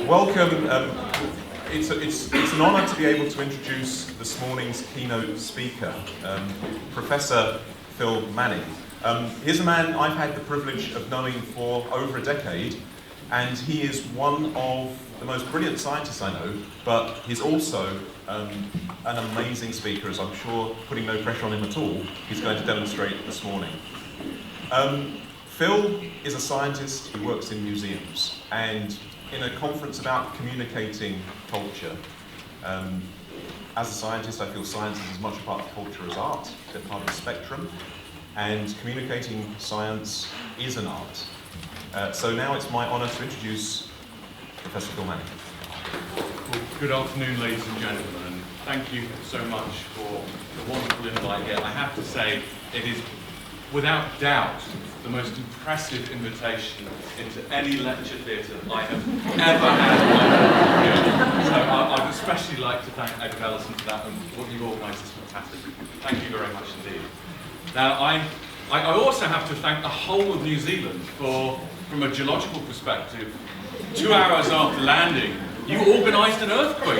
Welcome. It's an honour to be able to introduce this morning's keynote speaker, Professor Phil Manning. He's a man I've had the privilege of knowing for over a decade, and he is one of the most brilliant scientists I know, but he's also an amazing speaker, as I'm sure, putting no pressure on him at all, he's going to demonstrate this morning. Phil is a scientist who works in museums, and in a conference about communicating culture, as a scientist, I feel science is as much a part of culture as art. They're part of the spectrum, and communicating science is an art. So now it's my honour to introduce Professor Phil Manning. Well, good afternoon, ladies and gentlemen, and thank you so much for the wonderful invite here. I have to say, it is without doubt the most impressive invitation into any lecture theatre I have ever had. So I'd especially like to thank Ed Ellison for that, and what you've organised is fantastic. Thank you very much indeed. Now, I also have to thank the whole of New Zealand for, from a geological perspective, 2 hours after landing, you organised an earthquake.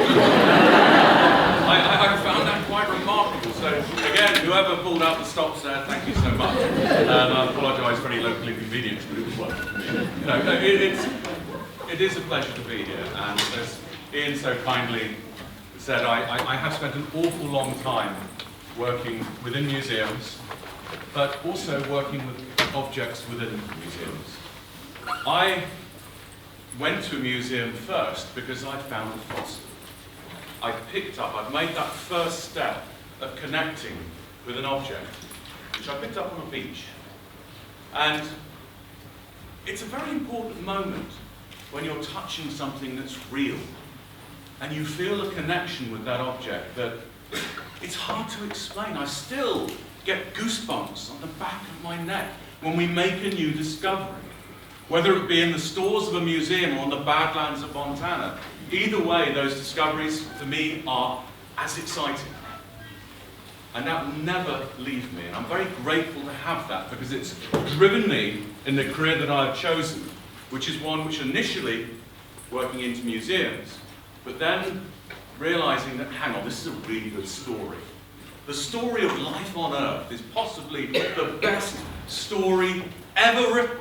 I found that quite remarkable. So again, whoever pulled out the stops there, thank you so much. I apologise for any local inconvenience, but it was worth it. You know, it is a pleasure to be here, and as Ian so kindly said, I have spent an awful long time working within museums, but also working with objects within museums. I went to a museum first because I found a fossil. I'd made that first step of connecting with an object, which I picked up on a beach. And it's a very important moment when you're touching something that's real, and you feel a connection with that object that it's hard to explain. I still get goosebumps on the back of my neck when we make a new discovery. Whether it be in the stores of a museum or on the Badlands of Montana, either way, those discoveries, for me, are as exciting. And that will never leave me. And I'm very grateful to have that, because it's driven me in the career that I've chosen, which is one which initially working into museums, but then realizing that, hang on, this is a really good story. The story of life on Earth is possibly the best story ever written.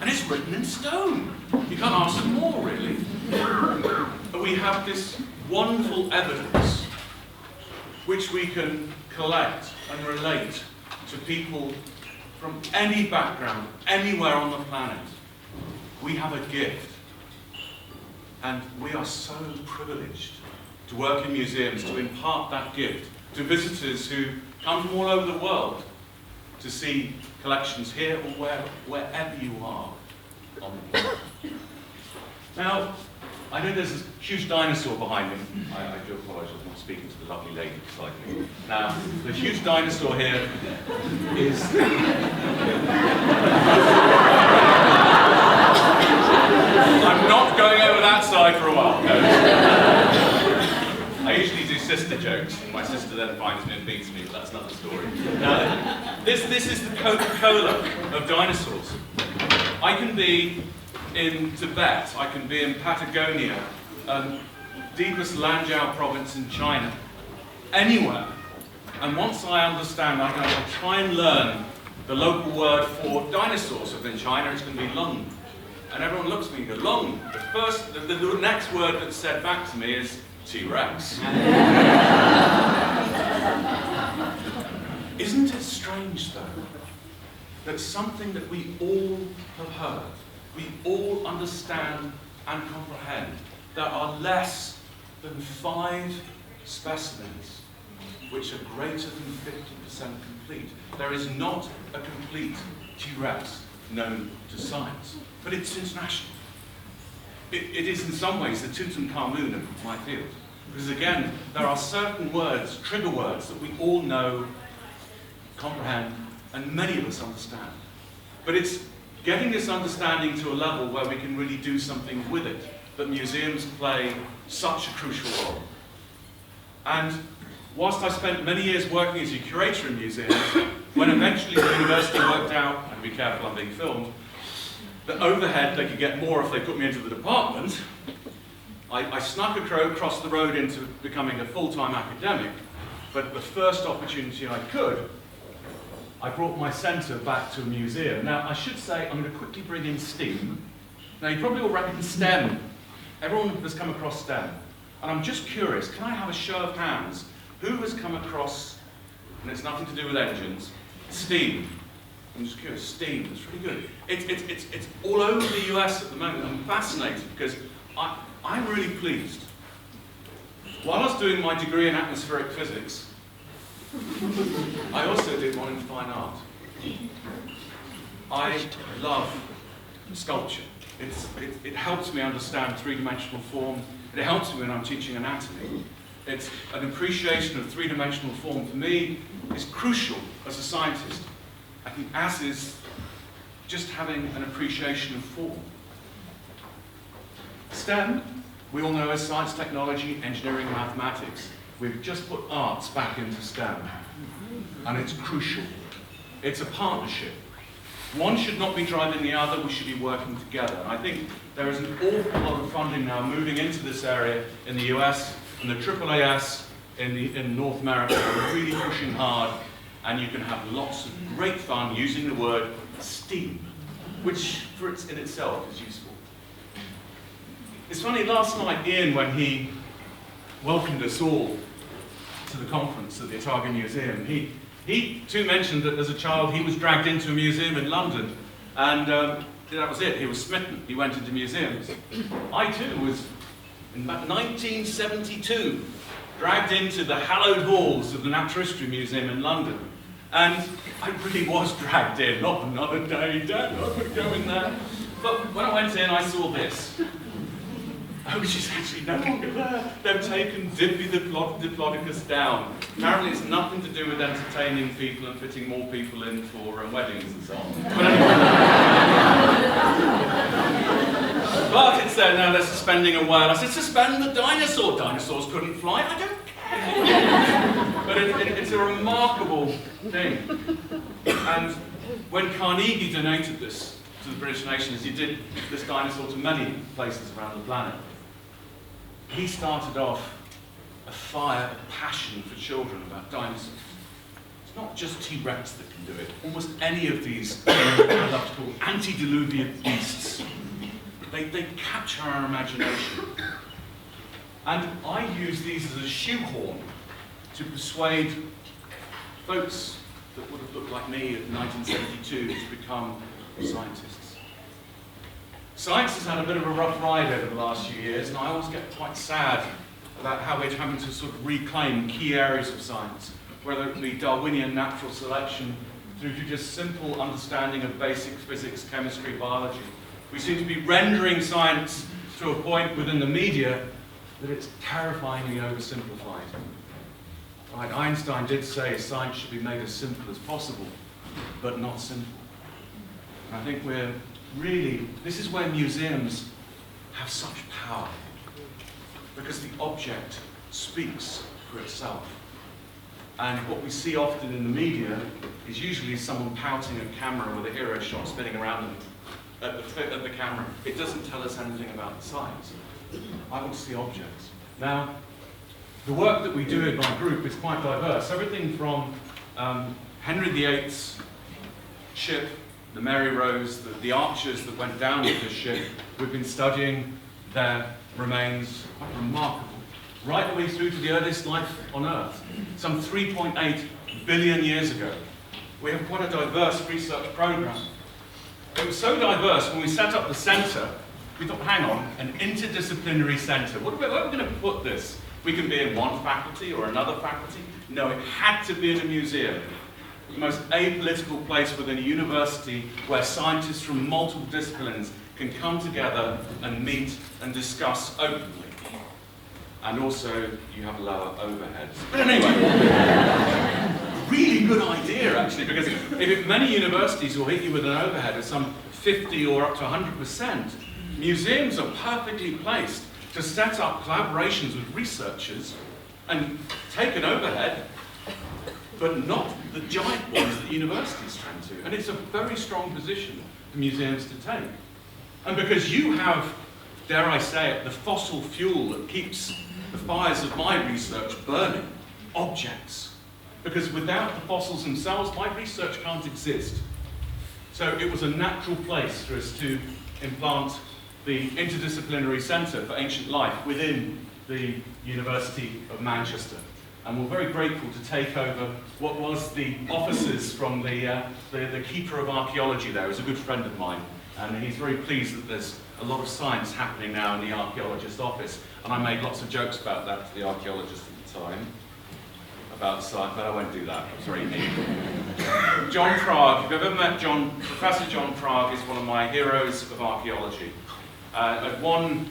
And it's written in stone. You can't ask for more, really. But we have this wonderful evidence which we can collect and relate to people from any background, anywhere on the planet. We have a gift. And we are so privileged to work in museums, to impart that gift to visitors who come from all over the world to see collections here or wherever you are on the planet. Now, I know there's this huge dinosaur behind me. I do apologise, I'm not speaking to the lovely lady beside me. Now, the huge dinosaur here is... I'm not going over that side for a while. No. I usually do sister jokes. My sister then finds me and beats me, but that's another story. Now, this is the Coca-Cola of dinosaurs. I can be in Tibet, I can be in Patagonia, deepest Lanzhou province in China, anywhere. And once I understand, I can try and learn the local word for dinosaurs. So in China, it's going to be lung. And everyone looks at me and goes, lung. The next word that's said back to me is T-Rex. Isn't it strange, though, that something that we all have heard, we all understand and comprehend, there are less than 5 specimens which are greater than 50% complete. There is not a complete T-Rex known to science, but it's international. It is in some ways the Tutankhamun of my field. Because again, there are certain words, trigger words, that we all know, comprehend, and many of us understand. But it's getting this understanding to a level where we can really do something with it, that museums play such a crucial role. And whilst I spent many years working as a curator in museums, when eventually the university worked out, and be careful I'm being filmed, that overhead they could get more if they put me into the department, I snuck across the road into becoming a full-time academic, but the first opportunity I could, I brought my centre back to a museum. Now, I should say, I'm going to quickly bring in STEAM. Now, you probably all reckon STEM. Everyone has come across STEM. And I'm just curious, can I have a show of hands? Who has come across, and it's nothing to do with engines, STEAM? I'm just curious, STEAM, it's really good. It's all over the US at the moment. I'm fascinated because I'm really pleased. While I was doing my degree in atmospheric physics, I also did one in fine art. I love sculpture. It helps me understand three-dimensional form. It helps me when I'm teaching anatomy. It's an appreciation of three-dimensional form for me is crucial as a scientist. I think as is just having an appreciation of form. STEM, we all know as science, technology, engineering, mathematics. We've just put arts back into STEM. And it's crucial. It's a partnership. One should not be driving the other, we should be working together. And I think there is an awful lot of funding now moving into this area in the US, and the AAAS in North America are really pushing hard, and you can have lots of great fun using the word STEAM, which in itself is useful. It's funny, last night Ian, when he welcomed us all to the conference at the Ōtākou Museum, he too mentioned that as a child he was dragged into a museum in London, and that was it, he was smitten, he went into museums. I too was, in about 1972, dragged into the hallowed halls of the Natural History Museum in London, and I really was dragged in, not another day, Dad, I could go in there. But when I went in, I saw this. Which is actually no longer there. They've taken Dippy the Diplodocus down. Apparently it's nothing to do with entertaining people and fitting more people in for weddings and so on. But anyway. But it's there now, they're suspending a whale. I said, suspend the dinosaur. Dinosaurs couldn't fly, I don't care. But it's a remarkable thing. And when Carnegie donated this to the British nations, he did this dinosaur to many places around the planet. He started off a fire of passion for children about dinosaurs. It's not just T-Rex that can do it. Almost any of these, I love to call antediluvian beasts, they capture our imagination. And I use these as a shoehorn to persuade folks that would have looked like me in 1972 to become scientists. Science has had a bit of a rough ride over the last few years, and I always get quite sad about how we're having to sort of reclaim key areas of science, whether it be Darwinian natural selection, through to just simple understanding of basic physics, chemistry, biology. We seem to be rendering science to a point within the media that it's terrifyingly oversimplified. Right, Einstein did say science should be made as simple as possible, but not simple. And I think we're really, this is where museums have such power, because the object speaks for itself. And what we see often in the media is usually someone pouting a camera with a hero shot spinning around them at the camera. It doesn't tell us anything about the science. I want to see objects. Now, the work that we do in my group is quite diverse. Everything from Henry VIII's ship, the Mary Rose, the archers that went down with the ship. We've been studying their remains, quite remarkable, right the way through to the earliest life on Earth, some 3.8 billion years ago. We have quite a diverse research program. It was so diverse, when we set up the centre, we thought, hang on, an interdisciplinary centre. Where are we going to put this? We can be in one faculty or another faculty. No, it had to be in a museum. The most apolitical place within a university where scientists from multiple disciplines can come together and meet and discuss openly. And also, you have lower overheads. But anyway, really good idea actually, because if many universities will hit you with an overhead of some 50 or up to 100%, museums are perfectly placed to set up collaborations with researchers and take an overhead, but not the giant ones that universities tend to. And it's a very strong position for museums to take. And because you have dare I say it, the fossil fuel that keeps the fires of my research burning, objects. Because without the fossils themselves, my research can't exist. So it was a natural place for us to implant the Interdisciplinary Centre for Ancient Life within the University of Manchester. And we're very grateful to take over what was the offices from the keeper of archaeology there. He's a good friend of mine, and he's very pleased that there's a lot of science happening now in the archaeologist's office. And I made lots of jokes about that to the archaeologist at the time, about science, but I won't do that. I'm sorry, Nick. John Prague, if you've ever met Professor John Prague is one of my heroes of archaeology. At one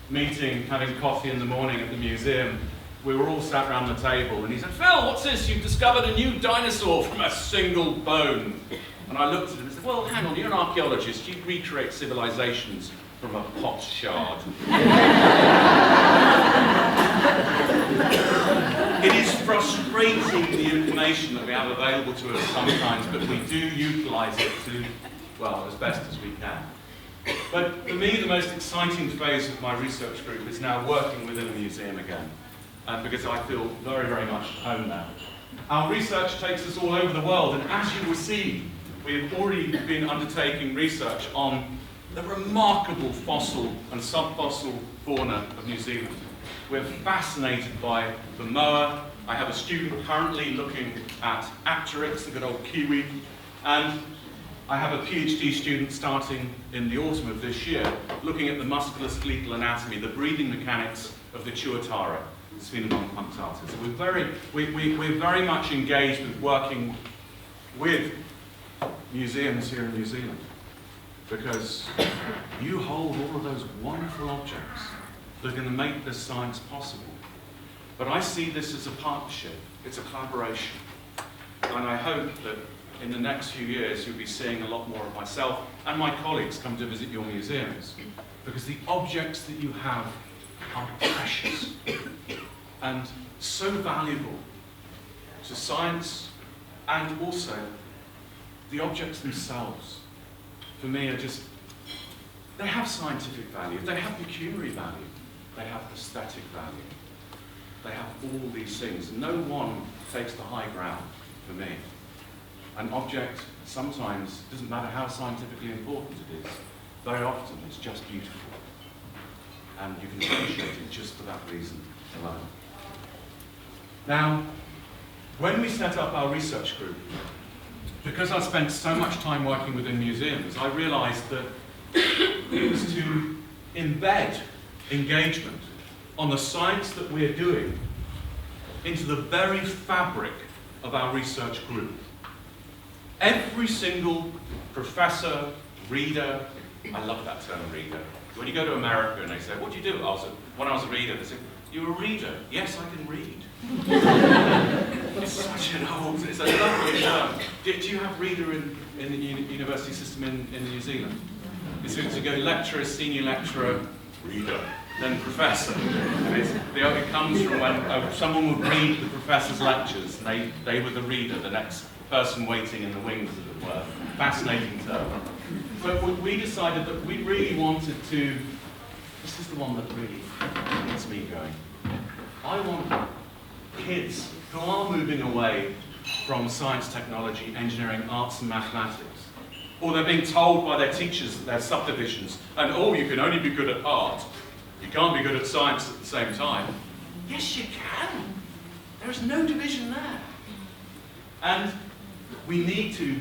meeting, having coffee in the morning at the museum, we were all sat around the table, and he said, "Phil, what's this? You've discovered a new dinosaur from a single bone." And I looked at him and said, "Well, hang on, you're an archaeologist. You recreate civilizations from a pot's shard." It is frustrating, the information that we have available to us sometimes, but we do utilise it to, well, as best as we can. But for me, the most exciting phase of my research group is now working within a museum again, because I feel very, very much at home now. Our research takes us all over the world, and as you will see, we have already been undertaking research on the remarkable fossil and subfossil fauna of New Zealand. We're fascinated by the moa. I have a student currently looking at Apteryx, the good old kiwi, and I have a PhD student starting in the autumn of this year, looking at the musculoskeletal anatomy, the breathing mechanics of the Tuatara, the Sphenomon punctata. So we're very much engaged with working with museums here in New Zealand, because you hold all of those wonderful objects that are going to make this science possible. But I see this as a partnership, it's a collaboration. And I hope that in the next few years you'll be seeing a lot more of myself and my colleagues come to visit your museums, because the objects that you have are precious and so valuable to science, and also the objects themselves, for me, are just, they have scientific value, they have pecuniary value, they have aesthetic value, they have all these things. No one takes the high ground for me. An object sometimes doesn't matter how scientifically important it is, very often it's just beautiful. And you can appreciate it just for that reason alone. Now, when we set up our research group, because I spent so much time working within museums, I realized that it was to embed engagement on the science that we're doing into the very fabric of our research group. Every single professor, reader, I love that term, reader. When you go to America and they say, "What do you do?" When I was a reader, they say, "You're a reader." "Yes, I can read." It's such an old, it's a lovely term. Do you have reader in the university system in New Zealand? It's going to go lecturer, senior lecturer, reader, then professor. And it comes from when someone would read the professor's lectures, and they were the reader, the next person waiting in the wings, as it were. Fascinating term. But we decided that we really wanted to, this is the one that really gets me going. I want kids who are moving away from science, technology, engineering, arts and mathematics, or they're being told by their teachers that they're subdivisions, and oh, you can only be good at art, you can't be good at science at the same time. Yes, you can. There is no division there. And we need to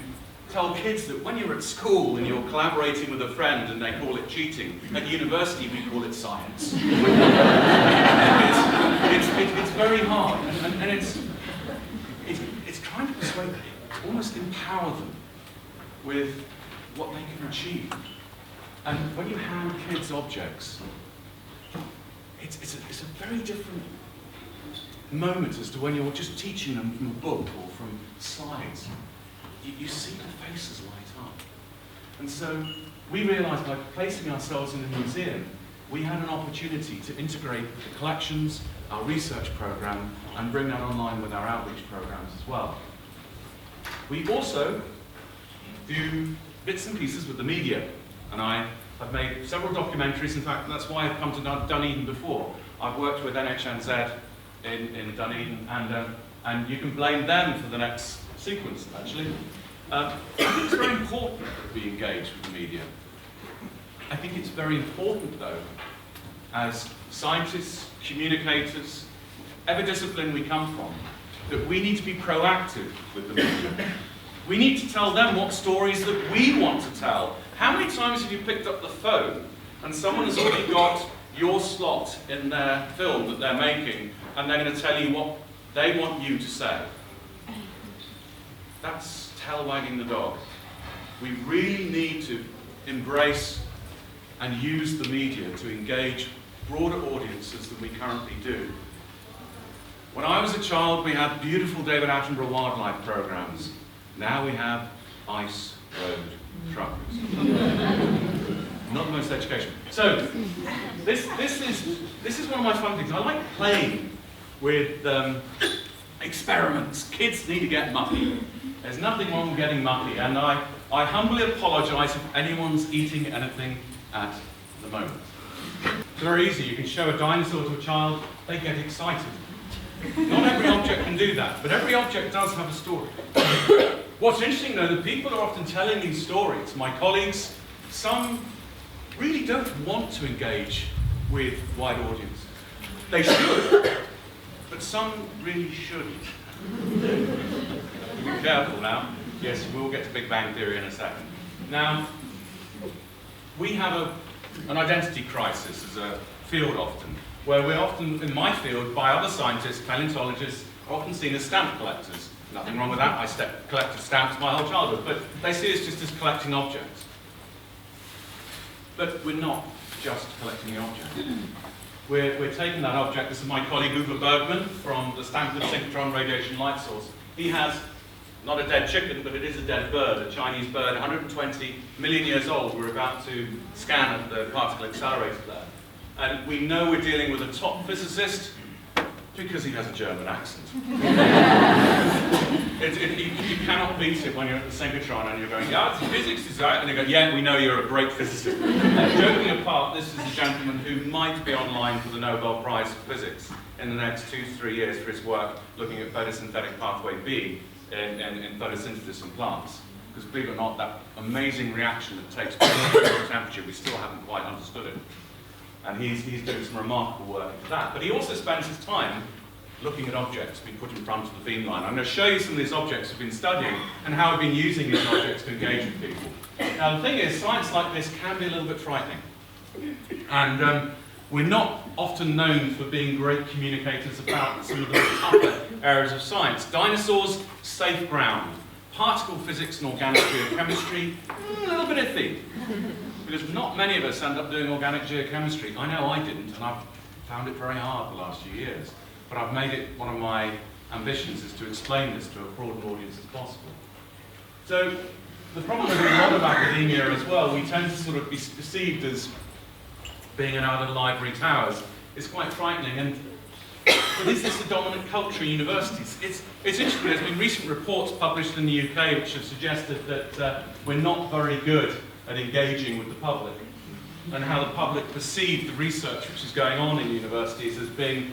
tell kids that when you're at school and you're collaborating with a friend and they call it cheating, at university we call it science. It's very hard, and it's trying to persuade them, almost empower them with what they can achieve. And when you hand kids objects, it's a very different moment as to when you're just teaching them from a book or from slides. You see the faces light up. And so we realized by placing ourselves in a museum, we had an opportunity to integrate the collections, our research program, and bring that online with our outreach programs as well. We also do bits and pieces with the media, and I I've made several documentaries. In fact, that's why I've come to Dunedin before. I've worked with NHNZ in Dunedin, and you can blame them for the next sequence, actually. I think it's very important that we engage with the media. I think it's very important, though, as scientists, communicators, every discipline we come from, that we need to be proactive with the media. We need to tell them what stories that we want to tell. How many times have you picked up the phone and someone has already got your slot in their film that they're making, and they're going to tell you what they want you to say? That's tail wagging the dog. We really need to embrace and use the media to engage broader audiences than we currently do. When I was a child, we had beautiful David Attenborough wildlife programs. Now we have ice road truckers. Not the most educational. So, this is one of my fun things. I like playing with experiments. Kids need to get mucky. There's nothing wrong with getting mucky, and I humbly apologise if anyone's eating anything at the moment. It's very easy. You can show a dinosaur to a child, they get excited. Not every object can do that, but every object does have a story. What's interesting, though, that people are often telling these stories. My colleagues, some really don't want to engage with wide audiences. They should, but some really shouldn't. Be careful now. Yes, we'll get to Big Bang Theory in a second. Now, we have an identity crisis as a field often, where we're often, in my field, by other scientists, paleontologists, often seen as stamp collectors. Nothing wrong with that. I collected stamps my whole childhood, but they see us just as collecting objects. But we're not just collecting the object. We're taking that object. This is my colleague Uwe Bergman from the Stanford Synchrotron Radiation Light Source. He has not a dead chicken, but it is a dead bird, a Chinese bird, 120 million years old. We're about to scan at the particle accelerator there. And we know we're dealing with a top physicist because he has a German accent. You cannot beat it when you're at the synchrotron and you're going, yeah, it's physics, is that? And you go, yeah, we know you're a great physicist. Joking apart, this is a gentleman who might be online for the Nobel Prize for Physics in the next 2-3 years for his work looking at photosynthetic pathway B in photosynthesis in plants. Because believe it or not, that amazing reaction that takes place at temperature, we still haven't quite understood it. And he's doing some remarkable work into that. But he also spends his time looking at objects being put in front of the beamline. I'm going to show you some of these objects we've been studying and how we've been using these objects to engage with people. Now the thing is, science like this can be a little bit frightening. And we're not often known for being great communicators about some of the tougher areas of science. Dinosaurs, safe ground. Particle physics and organic geochemistry, a little bit iffy. Because not many of us end up doing organic geochemistry. I know I didn't, and I've found it very hard the last few years. But I've made it one of my ambitions is to explain this to a broad audience as possible. So the problem with a lot of academia as well, we tend to sort of be perceived as being in our little ivory towers. It's quite frightening. And but is this the dominant culture in universities? It's interesting. There's been recent reports published in the UK which have suggested that we're not very good at engaging with the public, and how the public perceive the research which is going on in universities as being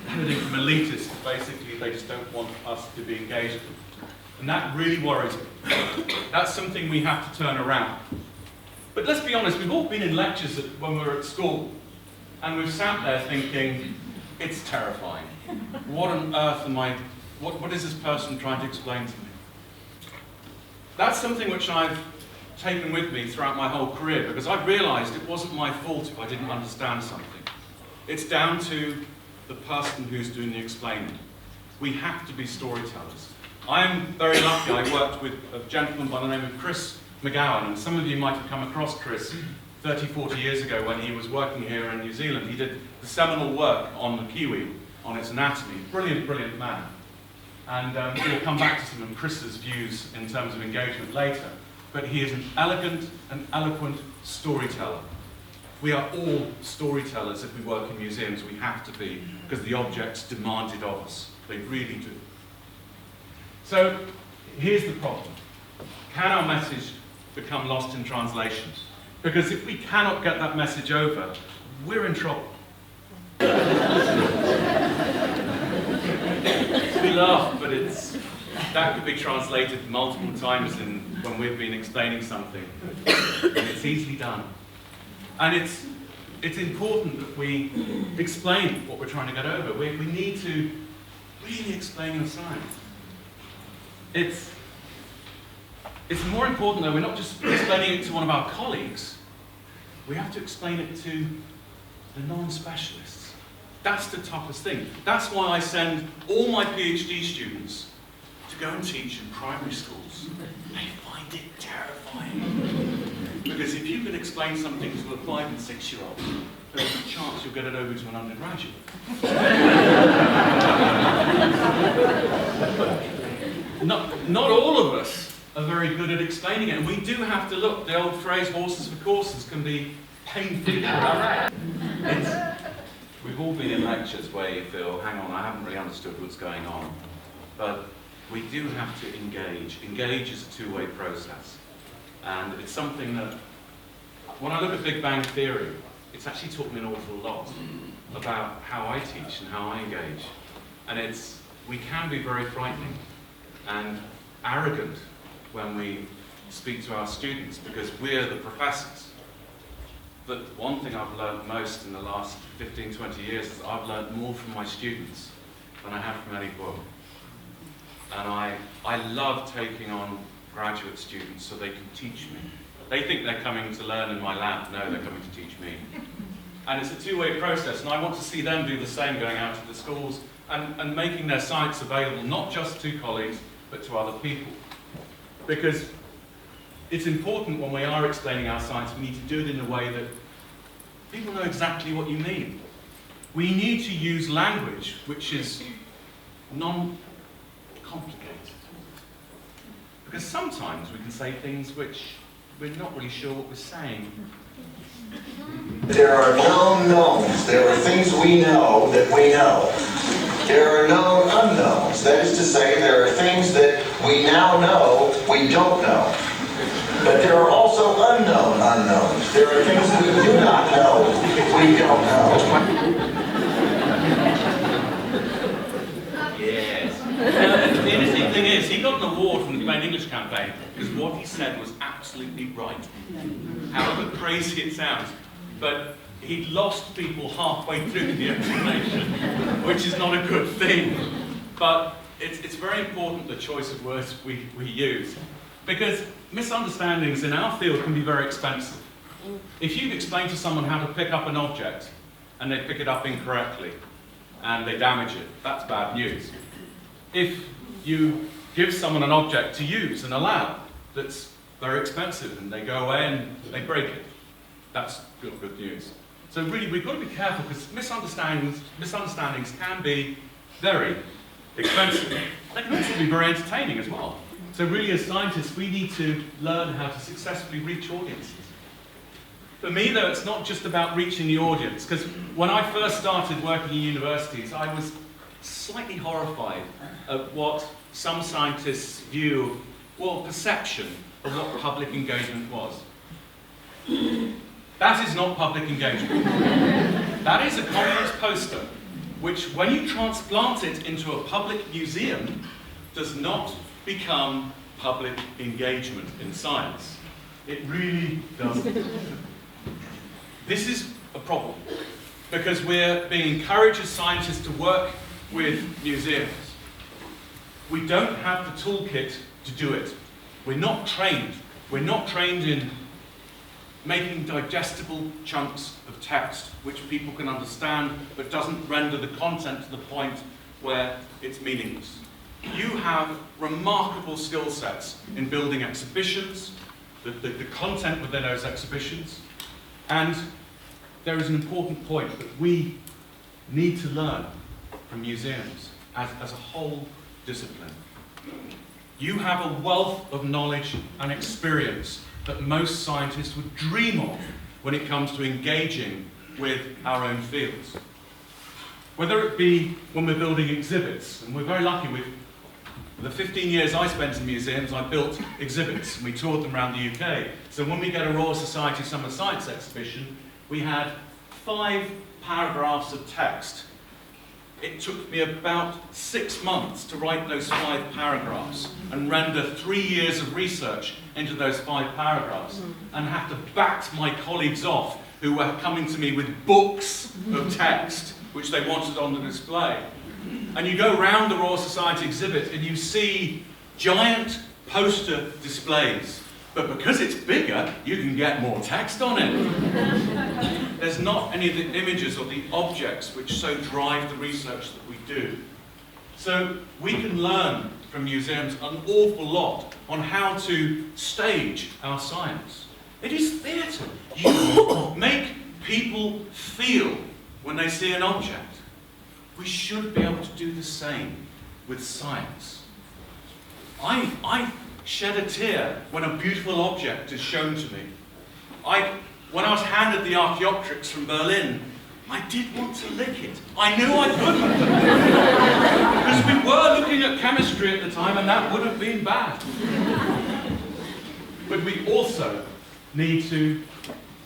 everything from elitist. Basically, they just don't want us to be engaged with. And that really worries me. That's something we have to turn around. But let's be honest, we've all been in lectures when we were at school, and we've sat there thinking, it's terrifying. What on earth am I, what is this person trying to explain to me? That's something which I've taken with me throughout my whole career, because I've realised it wasn't my fault if I didn't understand something. It's down to the person who's doing the explaining. We have to be storytellers. I'm very lucky. I worked with a gentleman by the name of Chris McGowan, and some of you might have come across Chris 30, 40 years ago when he was working here in New Zealand. He did the seminal work on the kiwi, on its anatomy. Brilliant, brilliant man. And we'll come back to some of Chris's views in terms of engagement later. But he is an elegant and eloquent storyteller. We are all storytellers if we work in museums. We have to be, because the objects demand it of us. They really do. So here's the problem. Can our message become lost in translation? Because if we cannot get that message over, we're in trouble. We laugh, but that could be translated multiple times when we've been explaining something. And it's easily done. And it's important that we explain what we're trying to get over. We need to really explain the science. It's more important, though, we're not just explaining it to one of our colleagues. We have to explain it to the non-specialists. That's the toughest thing. That's why I send all my PhD students to go and teach in primary schools. They find it terrifying. Because if you can explain something to a 5- and 6-year-old, there's a chance you'll get it over to an undergraduate. Not all of us are very good at explaining it, and we do have to look. The old phrase, horses for courses, can be painfully correct. We've all been in lectures where you feel, hang on, I haven't really understood what's going on. But we do have to engage. Engage is a two-way process. And it's something that, when I look at Big Bang Theory, it's actually taught me an awful lot about how I teach and how I engage. And we can be very frightening and arrogant when we speak to our students because we're the professors. But one thing I've learned most in the last 15, 20 years is I've learned more from my students than I have from any book. And I love taking on graduate students so they can teach me. They think they're coming to learn in my lab. No, they're coming to teach me. And it's a two-way process, and I want to see them do the same going out to the schools and making their science available not just to colleagues, but to other people. Because it's important when we are explaining our science, we need to do it in a way that people know exactly what you mean. We need to use language which is non-complicated. Because sometimes we can say things which we're not really sure what we're saying. There are known knowns. There are things we know that we know. There are known unknowns. That is to say, there are things that we now know we don't know. But there are also unknown unknowns. There are things we do not know we don't know. Yes. The interesting thing is, he got an award from the Plain English campaign because what he said was absolutely right. However crazy it sounds. But he lost people halfway through the explanation, which is not a good thing. But it's very important the choice of words we use. Because misunderstandings in our field can be very expensive. If you explain to someone how to pick up an object, and they pick it up incorrectly, and they damage it, that's bad news. If you give someone an object to use in a lab that's very expensive, and they go away and they break it, that's good news. So really, we've got to be careful, because misunderstandings can be very expensive. They can also be very entertaining as well. So really, as scientists, we need to learn how to successfully reach audiences. For me, though, it's not just about reaching the audience, because when I first started working in universities, I was slightly horrified at what some scientists' view, well, perception of what public engagement was. That is not public engagement. That is a communist poster, which, when you transplant it into a public museum, does not become public engagement in science. It really doesn't. This is a problem, because we're being encouraged as scientists to work with museums. We don't have the toolkit to do it. We're not trained. We're not trained in making digestible chunks of text which people can understand, but doesn't render the content to the point where it's meaningless. You have remarkable skill sets in building exhibitions, the content within those exhibitions, and there is an important point that we need to learn from museums as a whole discipline. You have a wealth of knowledge and experience that most scientists would dream of when it comes to engaging with our own fields. Whether it be when we're building exhibits, and we're very lucky The 15 years I spent in museums, I built exhibits and we toured them around the UK. So when we get a Royal Society Summer Science exhibition, we had 5 paragraphs of text. It took me about 6 months to write those 5 paragraphs and render 3 years of research into those 5 paragraphs, and have to back my colleagues off who were coming to me with books of text which they wanted on the display. And you go round the Royal Society exhibit and you see giant poster displays, but because it's bigger, you can get more text on it. There's not any of the images or the objects which so drive the research that we do. So we can learn from museums an awful lot on how to stage our science. It is theatre. You make people feel when they see an object. We should be able to do the same with science. I shed a tear when a beautiful object is shown to me. When I was handed the Archaeopteryx from Berlin, I did want to lick it. I knew I couldn't. Because we were looking at chemistry at the time, and that would have been bad. But we also need to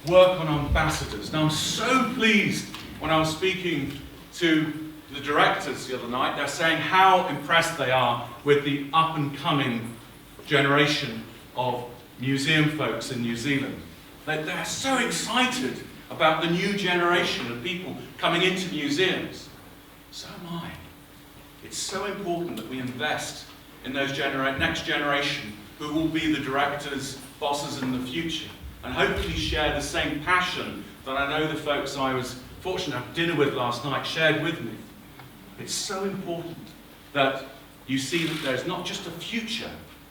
work on ambassadors. Now, I'm so pleased when I was speaking to the directors the other night, they're saying how impressed they are with the up-and-coming generation of museum folks in New Zealand. They're so excited about the new generation of people coming into museums. So am I. It's so important that we invest in those next generation who will be the directors, bosses in the future, and hopefully share the same passion that I know the folks I was fortunate to have dinner with last night shared with me. It's so important that you see that there's not just a future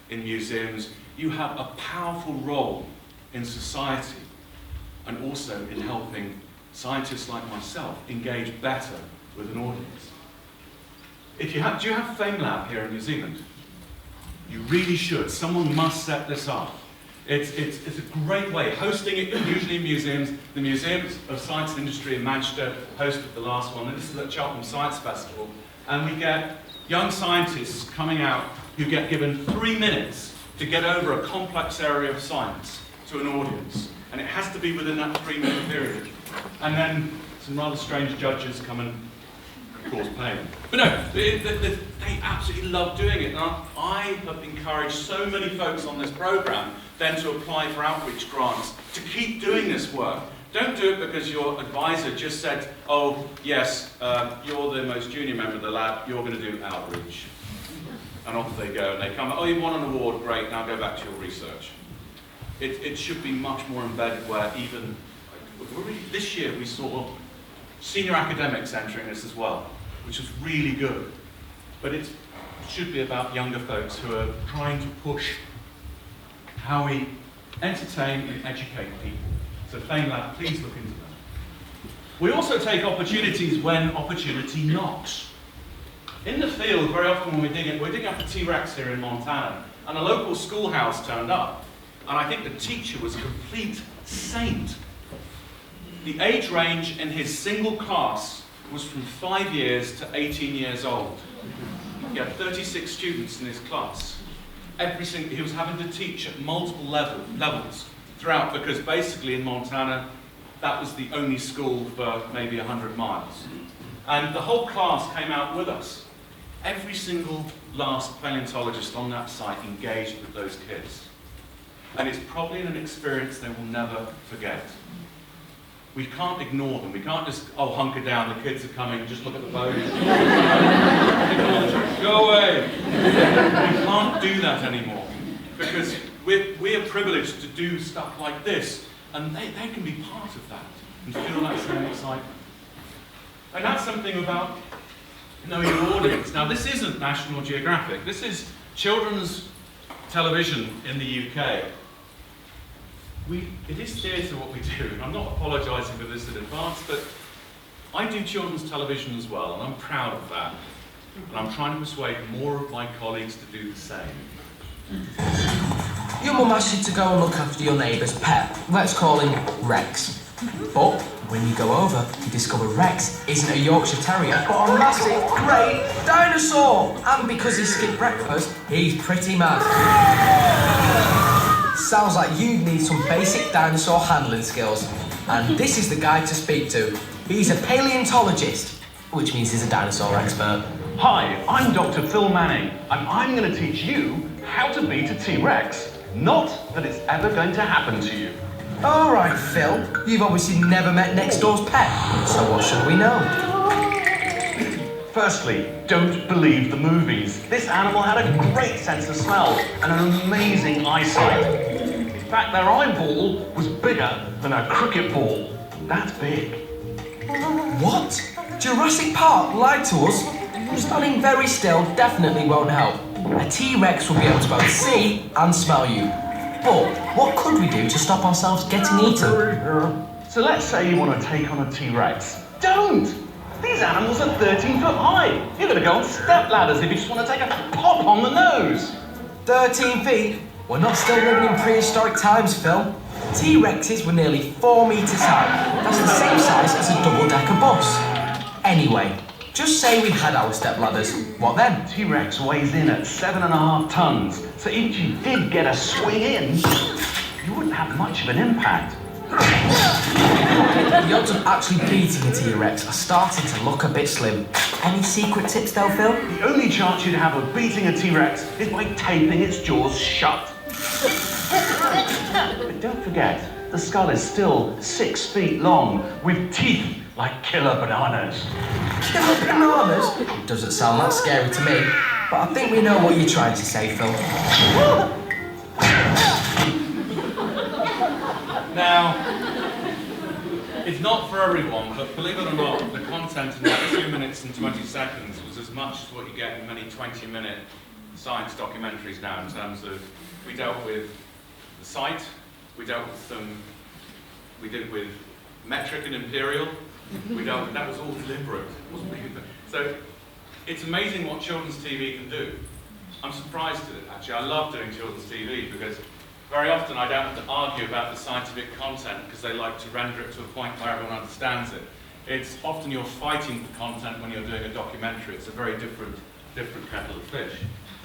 in museums, you have a powerful role in society and also in helping scientists like myself engage better with an audience. Do you have FameLab here in New Zealand? You really should. Someone must set this up. It's a great way. Hosting it usually in museums. The Museums of Science and Industry in Manchester hosted the last one, and this is at Cheltenham Science Festival. And we get young scientists coming out who get given 3 minutes to get over a complex area of science to an audience. And it has to be within that 3-minute period. And then some rather strange judges come and, of course, pay them. But no, they absolutely love doing it. And I have encouraged so many folks on this programme then to apply for outreach grants to keep doing this work. Don't do it because your advisor just said, oh, yes, you're the most junior member of the lab, you're going to do outreach. And off they go, and they come, oh, you won an award, great, now go back to your research. It should be much more embedded where even, this year we saw senior academics entering this as well, which was really good. But it should be about younger folks who are trying to push how we entertain and educate people. So FameLab, please look into that. We also take opportunities when opportunity knocks. In the field, very often when we're digging up a T-Rex here in Montana, and a local schoolhouse turned up, and I think the teacher was a complete saint. The age range in his single class was from 5 years to 18 years old. He had 36 students in his class. He was having to teach at multiple levels throughout, because basically in Montana, that was the only school for maybe 100 miles. And the whole class came out with us. Every single last paleontologist on that site engaged with those kids. And it's probably an experience they will never forget. We can't ignore them. We can't just, oh, hunker down, the kids are coming, just look at the bones. Go away. We can't do that anymore, because we're privileged to do stuff like this, and they can be part of that and feel that same excitement. And that's something about knowing your audience. Now, this isn't National Geographic. This is children's television in the UK. It is theatre what we do, and I'm not apologising for this in advance, but I do children's television as well, and I'm proud of that. And I'm trying to persuade more of my colleagues to do the same. Your mum asked you to go and look after your neighbour's pet. Let's call him Rex. But when you go over, you discover Rex isn't a Yorkshire Terrier, but a massive, great dinosaur! And because he skipped breakfast, he's pretty mad. Sounds like you need some basic dinosaur handling skills. And this is the guy to speak to. He's a paleontologist, which means he's a dinosaur expert. Hi, I'm Dr. Phil Manning, and I'm going to teach you how to beat a T-Rex. Not that it's ever going to happen to you. All right, Phil. You've obviously never met next door's pet, so what should we know? Firstly, don't believe the movies. This animal had a great sense of smell and an amazing eyesight. In fact, their eyeball was bigger than a cricket ball. That big. What? Jurassic Park lied to us? Standing very still definitely won't help. A T-Rex will be able to both see and smell you. But what could we do to stop ourselves getting eaten? So let's say you want to take on a T-Rex. Don't! These animals are 13 foot high. You're going to go on step ladders if you just want to take a pop on the nose. 13 feet? We're not still living in prehistoric times, Phil. T-Rexes were nearly 4 meters high. That's the same size as a double-decker bus. Anyway, just say we had our step ladders. What then? T-Rex weighs in at 7.5 tons. So even if you did get a swing in, you wouldn't have much of an impact. The odds of actually beating a T-Rex are starting to look a bit slim. Any secret tips though, Phil? The only chance you'd have of beating a T-Rex is by taping its jaws shut. But don't forget, the skull is still 6 feet long, with teeth like killer bananas. Killer bananas? Doesn't sound that scary to me, but I think we know what you're trying to say, Phil. Now, it's not for everyone, but believe it or not, the content in that 2 minutes and 20 seconds was as much as what you get in many 20-minute science documentaries now, in terms of, we dealt with the site, we dealt with we did with metric and imperial, that was all deliberate, it wasn't really, so it's amazing what children's TV can do. I'm surprised at it, actually. I love doing children's TV because very often I don't have to argue about the scientific content because they like to render it to a point where everyone understands it. It's often you're fighting for content when you're doing a documentary. It's a very different kettle of fish.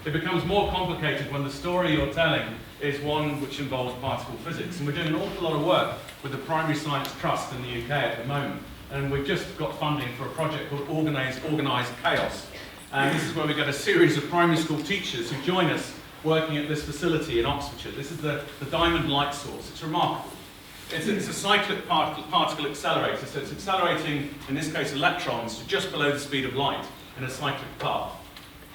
It becomes more complicated when the story you're telling is one which involves particle physics. And we're doing an awful lot of work with the Primary Science Trust in the UK at the moment. And we've just got funding for a project called Organised Chaos. And this is where we get a series of primary school teachers who join us working at this facility in Oxfordshire. This is the Diamond Light Source. It's remarkable. It's a cyclic particle accelerator, so it's accelerating, in this case, electrons to just below the speed of light in a cyclic path.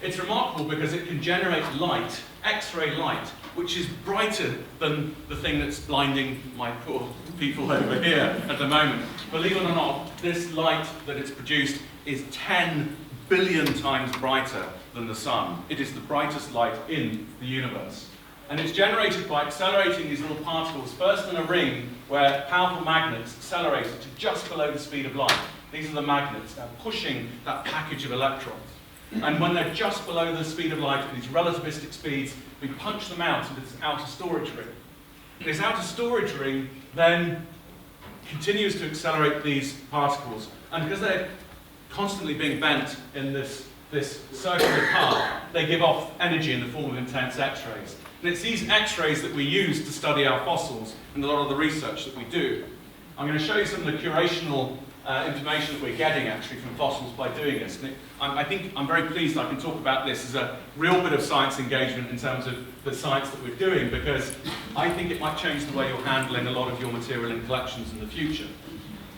It's remarkable because it can generate light, X-ray light, which is brighter than the thing that's blinding my poor people over here at the moment. Believe it or not, this light that it's produced is 10 billion times brighter than the sun. It is the brightest light in the universe. And it's generated by accelerating these little particles, first in a ring where powerful magnets accelerate it to just below the speed of light. These are the magnets now pushing that package of electrons. And when they're just below the speed of light at these relativistic speeds, we punch them out into this outer storage ring. This outer storage ring then continues to accelerate these particles. And because they're constantly being bent in this circular path, they give off energy in the form of intense X-rays. And it's these X-rays that we use to study our fossils and a lot of the research that we do. I'm going to show you some of the curational information that we're getting actually from fossils by doing this. And I think I'm very pleased I can talk about this as a real bit of science engagement in terms of the science that we're doing, because I think it might change the way you're handling a lot of your material in collections in the future.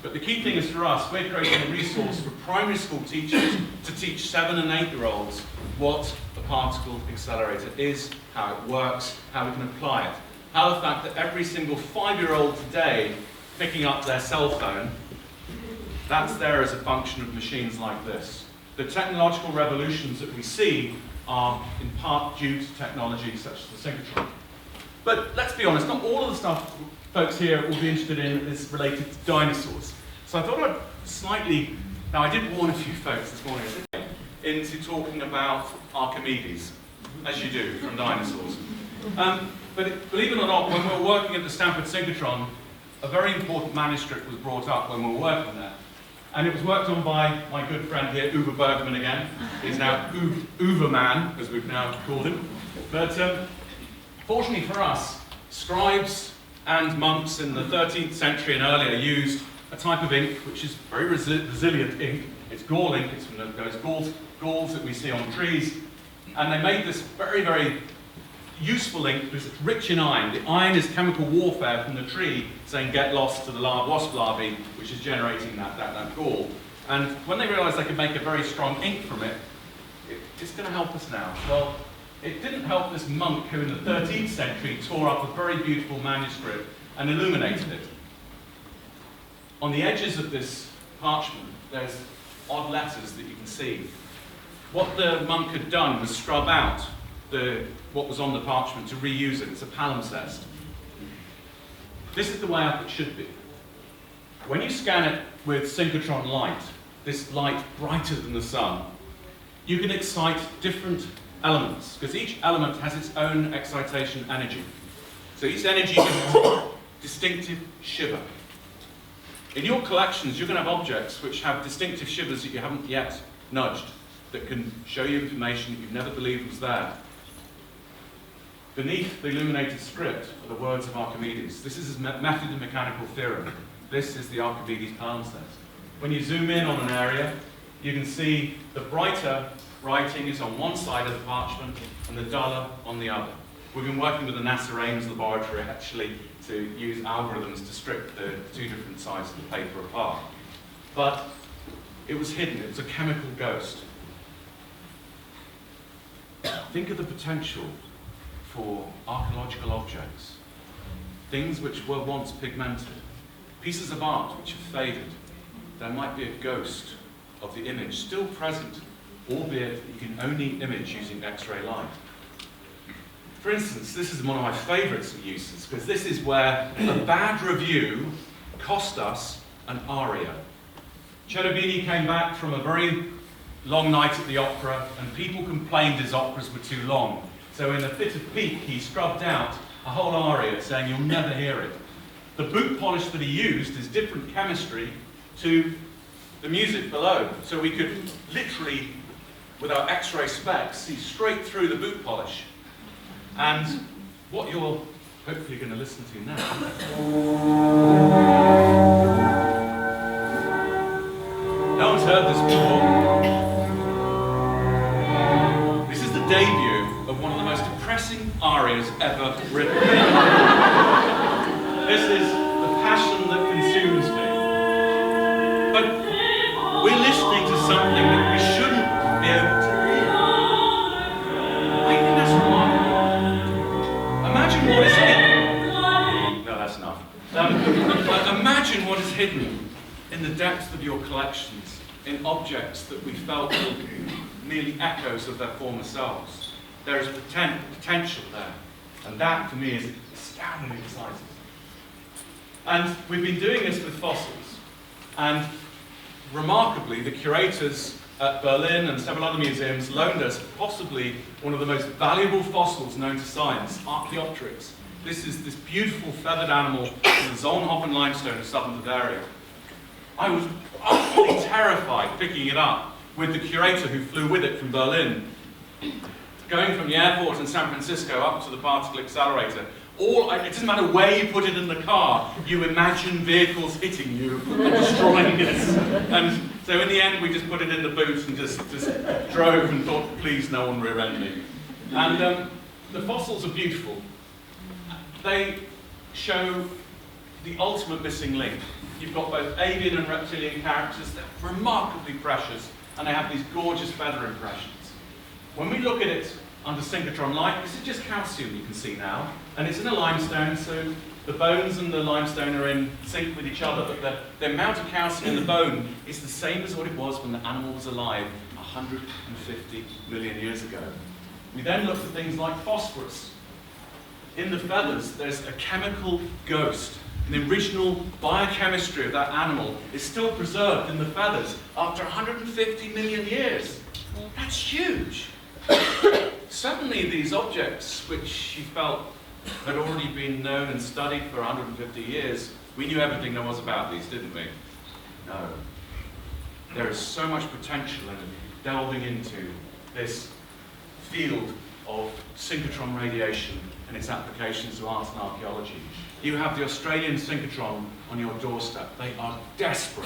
But the key thing is for us, we're creating a resource for primary school teachers to teach 7- and 8-year-olds what a particle accelerator is, how it works, how we can apply it. How the fact that every single 5-year-old today picking up their cell phone, that's there as a function of machines like this. The technological revolutions that we see are in part due to technology such as the synchrotron. But let's be honest, not all of the stuff folks here will be interested in is related to dinosaurs. So I thought I'd slightly, now I did warn a few folks this morning, into talking about Archimedes, as you do from dinosaurs. But believe it or not, when we were working at the Stanford synchrotron, a very important manuscript was brought up when we were working there. And it was worked on by my good friend here, Uwe Bergman again. He's now Uwe Man, as we've now called him. But fortunately for us, scribes and monks in the 13th century and earlier used a type of ink which is very resilient ink. It's gall ink, it's from those galls that we see on trees. And they made this very, very useful ink because it's rich in iron. The iron is chemical warfare from the tree saying get lost to the wasp larvae, which is generating that gall. And when they realized they could make a very strong ink from it, it's going to help us now. Well, it didn't help this monk who in the 13th century tore up a very beautiful manuscript and illuminated it. On the edges of this parchment, there's odd letters that you can see. What the monk had done was scrub out what was on the parchment to reuse it. It's a palimpsest. This is the way up it should be. When you scan it with synchrotron light, this light brighter than the sun, you can excite different elements, because each element has its own excitation energy. So each energy gives a distinctive shiver. In your collections, you're going to have objects which have distinctive shivers that you haven't yet nudged, that can show you information that you've never believed was there. Beneath the illuminated script are the words of Archimedes. This is his method of mechanical theorem. This is the Archimedes palimpsest. When you zoom in on an area, you can see the brighter writing is on one side of the parchment and the duller on the other. We've been working with the NASA Ames laboratory actually to use algorithms to strip the two different sides of the paper apart. But it was hidden, it was a chemical ghost. Think of the potential for archaeological objects, things which were once pigmented, pieces of art which have faded. There might be a ghost of the image still present, albeit that you can only image using X-ray light. For instance, this is one of my favourite uses, because this is where a bad review cost us an aria. Cherubini came back from a very long night at the opera, and people complained his operas were too long. So in a fit of pique, he scrubbed out a whole aria, saying you'll never hear it. The boot polish that he used is different chemistry to the music below. So we could literally, with our X-ray specs, see straight through the boot polish. And what you're hopefully going to listen to now no one's heard this before. This is the debut of one of the most depressing arias ever written. This is the passion that consumes me. But we're listening to something that we shouldn't be able to hear. I think that's remarkable. Imagine what is hidden. No, that's enough. But imagine what is hidden in the depths of your collections, in objects that we felt were merely echoes of their former selves. There is potential there, and that, for me, is astoundingly exciting. And we've been doing this with fossils, and remarkably, the curators at Berlin and several other museums loaned us possibly one of the most valuable fossils known to science, Archaeopteryx. This is this beautiful feathered animal in the Solnhofen limestone of southern Bavaria. I was utterly terrified picking it up with the curator who flew with it from Berlin. Going from the airport in San Francisco up to the particle accelerator, it doesn't matter where you put it in the car, you imagine vehicles hitting you and destroying it. And so in the end, we just put it in the boot and just drove and thought, please, no one rear-end me. And the fossils are beautiful. They show the ultimate missing link. You've got both avian and reptilian characters. They're remarkably precious, and they have these gorgeous feather impressions. When we look at it under synchrotron light, this is just calcium you can see now, and it's in a limestone, so the bones and the limestone are in sync with each other, but the amount of calcium in the bone is the same as what it was when the animal was alive 150 million years ago. We then look at things like phosphorus. In the feathers, there's a chemical ghost. And the original biochemistry of that animal is still preserved in the feathers after 150 million years. That's huge. Suddenly these objects, which you felt had already been known and studied for 150 years, We knew everything there was about these, didn't we? No. There is so much potential in delving into this field of synchrotron radiation and its applications to art and archaeology. You have the Australian synchrotron on your doorstep. They are desperate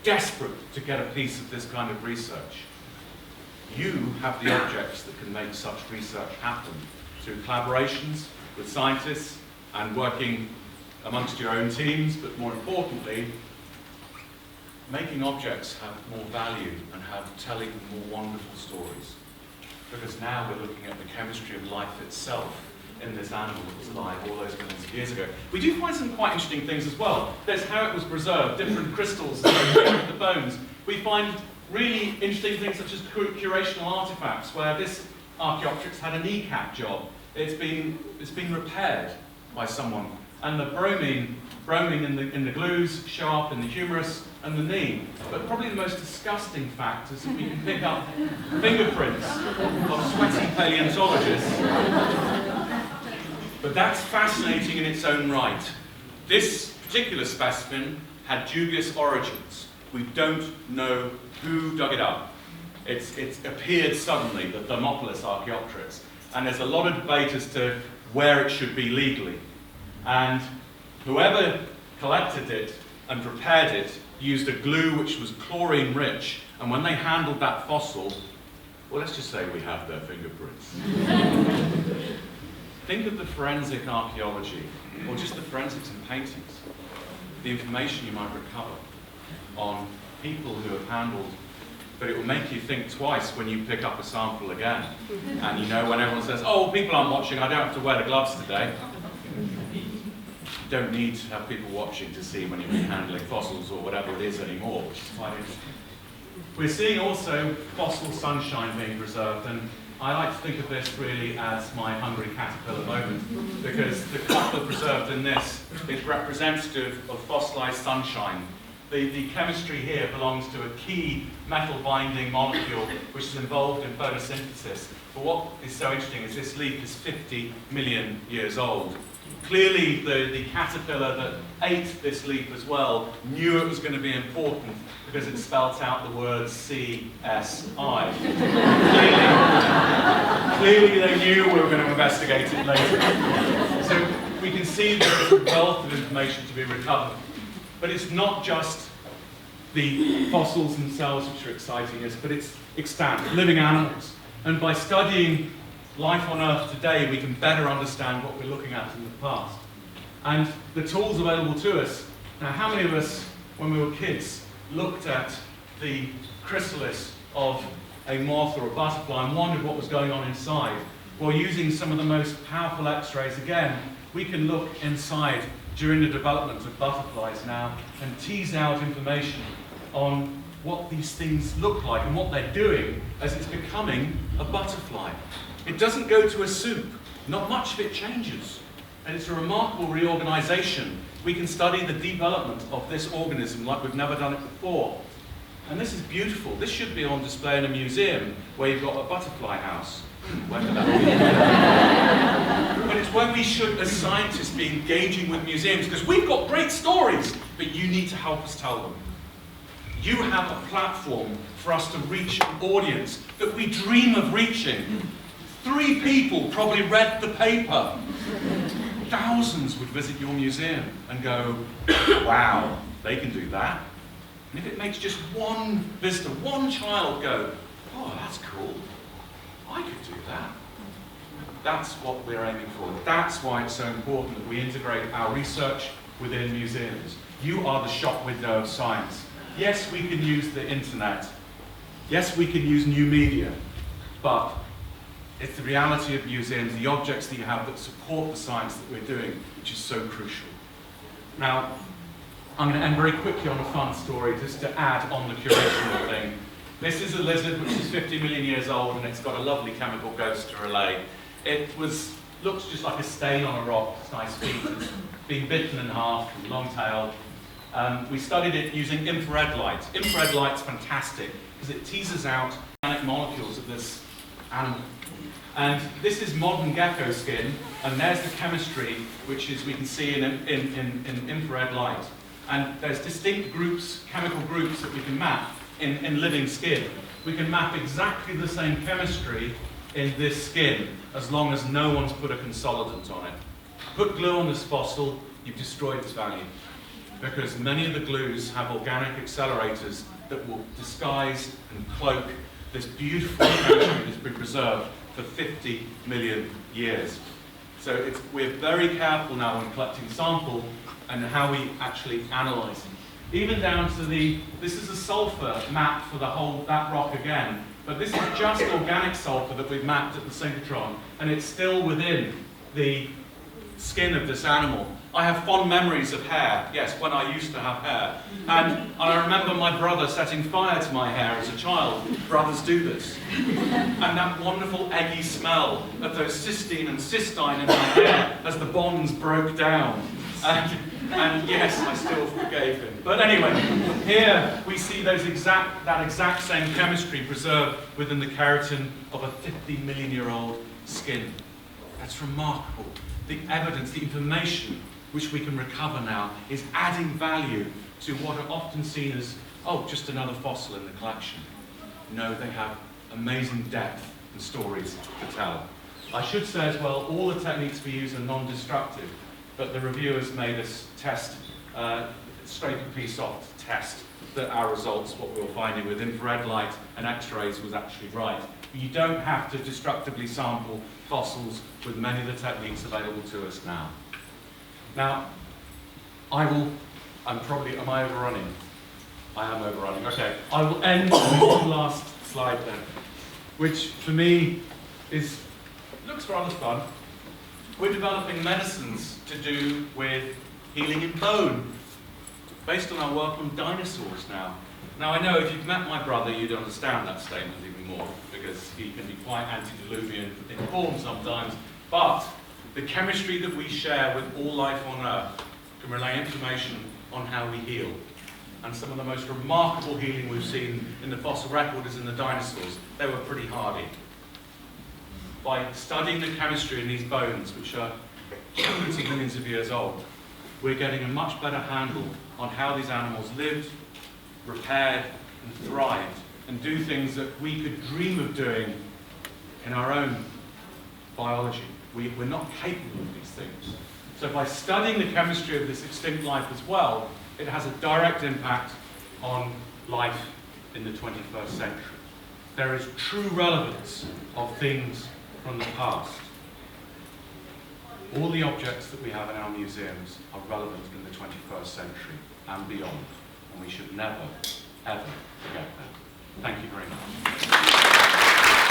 to get a piece of this kind of research. You have the objects that can make such research happen through collaborations with scientists and working amongst your own teams, but more importantly, making objects have more value and telling more wonderful stories. Because now we're looking at the chemistry of life itself in this animal that was alive all those millions of years ago. We do find some quite interesting things as well. There's how it was preserved, different crystals associated with the bones. We find really interesting things such as curational artifacts, where this Archaeopteryx had a kneecap job. It's been repaired by someone. And the bromine in the glues show up in the humerus and the knee. But probably the most disgusting fact is that we can pick up fingerprints of sweaty paleontologists. But that's fascinating in its own right. This particular specimen had dubious origins. We don't know who dug it up. It's appeared suddenly, the Thermopolis Archaeopteryx. And there's a lot of debate as to where it should be legally. And whoever collected it and prepared it used a glue which was chlorine rich, and when they handled that fossil, well, let's just say we have their fingerprints. Think of the forensic archaeology, or just the forensics and paintings, the information you might recover on people who have handled, but it will make you think twice when you pick up a sample again. And you know, when everyone says, oh, people aren't watching, I don't have to wear the gloves today. You don't need to have people watching to see when you've been handling fossils or whatever it is anymore, which is quite interesting. We're seeing also fossil sunshine being preserved, and I like to think of this really as my hungry caterpillar moment, because the copper preserved in this is representative of fossilized sunshine. The chemistry here belongs to a key metal binding molecule which is involved in photosynthesis. But what is so interesting is this leaf is 50 million years old. Clearly the caterpillar that ate this leaf as well knew it was going to be important because it spelt out the word CSI. Clearly they knew we were going to investigate it later. So we can see there is a wealth of information to be recovered. But it's not just the fossils themselves which are exciting us, but it's extant, living animals. And by studying life on Earth today, we can better understand what we're looking at in the past. And the tools available to us. Now, how many of us, when we were kids, looked at the chrysalis of a moth or a butterfly and wondered what was going on inside? Well, using some of the most powerful X-rays, again, we can look inside during the development of butterflies now and tease out information on what these things look like and what they're doing as it's becoming a butterfly. It doesn't go to a soup. Not much of it changes. And it's a remarkable reorganization. We can study the development of this organism like we've never done it before. And this is beautiful. This should be on display in a museum where you've got a butterfly house. When did that be? But it's when we should, as scientists, be engaging with museums, because we've got great stories, but you need to help us tell them. You have a platform for us to reach an audience that we dream of reaching. 3 people probably read the paper. Thousands would visit your museum and go, wow, they can do that. And if it makes just one visitor, one child go, oh, that's cool. I could do that. That's what we're aiming for. That's why it's so important that we integrate our research within museums. You are the shop window of science. Yes, we can use the internet. Yes, we can use new media. But it's the reality of museums, the objects that you have that support the science that we're doing, which is so crucial. Now, I'm going to end very quickly on a fun story just to add on the curational thing. This is a lizard which is 50 million years old, and it's got a lovely chemical ghost to relay. It looks just like a stain on a rock. It's nice feet. It's been bitten in half, long tail. We studied it using infrared light. Infrared light's fantastic because it teases out organic molecules of this animal. And this is modern gecko skin, and there's the chemistry, which is we can see in infrared light. And there's distinct groups, chemical groups that we can map in living skin. We can map exactly the same chemistry in this skin, as long as no one's put a consolidant on it. Put glue on this fossil, you've destroyed its value. Because many of the glues have organic accelerators that will disguise and cloak this beautiful chemistry that's been preserved for 50 million years. So we're very careful now when collecting sample and how we actually analyse them. Even down to this is a sulfur map for that rock again, but this is just organic sulfur that we've mapped at the synchrotron, and it's still within the skin of this animal. I have fond memories of hair, yes, when I used to have hair. And I remember my brother setting fire to my hair as a child. Brothers do this. And that wonderful eggy smell of those cysteine and cystine in my hair as the bonds broke down. And yes, I still forgave him. But anyway, here we see that exact same chemistry preserved within the keratin of a 50 million year old skin. That's remarkable. The evidence, the information which we can recover now is adding value to what are often seen as, oh, just another fossil in the collection. No, they have amazing depth and stories to tell. I should say as well, all the techniques we use are non-destructive, but the reviewers made us test, scrape a piece off to test that our results, what we were finding with infrared light and X-rays, was actually right. You don't have to destructively sample fossils with many of the techniques available to us now. Now, am I overrunning? I am overrunning, okay. I will end with one last slide then, which for me looks rather fun. We're developing medicines to do with healing in bone, based on our work on dinosaurs now. Now I know if you've met my brother, you'd understand that statement even more, because he can be quite antediluvian in form sometimes, but the chemistry that we share with all life on Earth can relay information on how we heal. And some of the most remarkable healing we've seen in the fossil record is in the dinosaurs. They were pretty hardy. By studying the chemistry in these bones, which are hundreds of millions of years old, we're getting a much better handle on how these animals lived, repaired, and thrived, and do things that we could dream of doing in our own biology. We're not capable of these things. So by studying the chemistry of this extinct life as well, it has a direct impact on life in the 21st century. There is true relevance of things from the past. All the objects that we have in our museums are relevant in the 21st century and beyond, and we should never, ever forget that. Thank you very much.